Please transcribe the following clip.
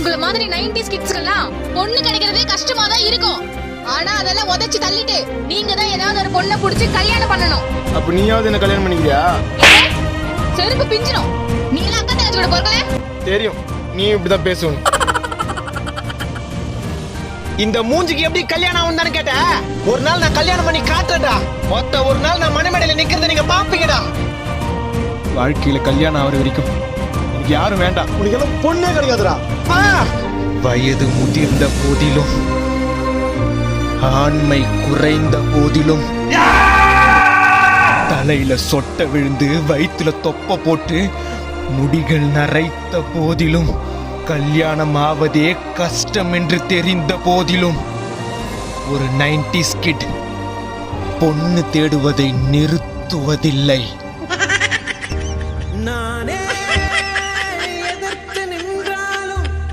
உங்களை மாதிரி 90s கிட்ஸ்க்கெல்லாம் பொண்ணு கிடைக்கிறதே கஷ்டமா தான் இருக்கும். ஆனா அதெல்லாம் உதைச்சு தள்ளிட்டு நீங்க தான் ஏதாவது ஒரு பொண்ணை புடிச்சு கல்யாணம் பண்ணணும். அப்ப நீயாவது என்ன கல்யாணம் பண்ணிக்கிறியா? செருப்பு பிஞ்சிடும். நீ எல்லாம் அக்கா தங்கச்சி கூட பொறுக்கல. தெரியும், நீ இப்படிதான் பேசணும். இந்த மூஞ்சிக்கு எப்படி கல்யாணம் ஆகும் தானே கேட்ட? ஒரு நாள் நான் கல்யாணம் பண்ணி காட்டுறேன்டா. மொத்த ஒரு நாள் நான் மணிமேடையில நிக்கிறத நீங்க பாப்பீங்கடா. வாழ்க்கையில கல்யாணம் ஆகிற வரைக்கும் எனக்கு யாரும் வேண்டாம். உனக்கு எல்லாம் பொண்ணே கிடைக்காதுடா. வயது முதிர்ந்த போதிலும் ஆண்மை குறைந்த போதிலும் தலையில சொட்ட விழுந்து வயிற்றுல தொப்ப போட்டு முடிகள் நரைத்த போதிலும் கல்யாணம் ஆவதே கஷ்டம் என்று தெரிந்த போதிலும் ஒரு 90s கிட் பொண்ணு தேடுவதை நிறுத்துவதில்லை.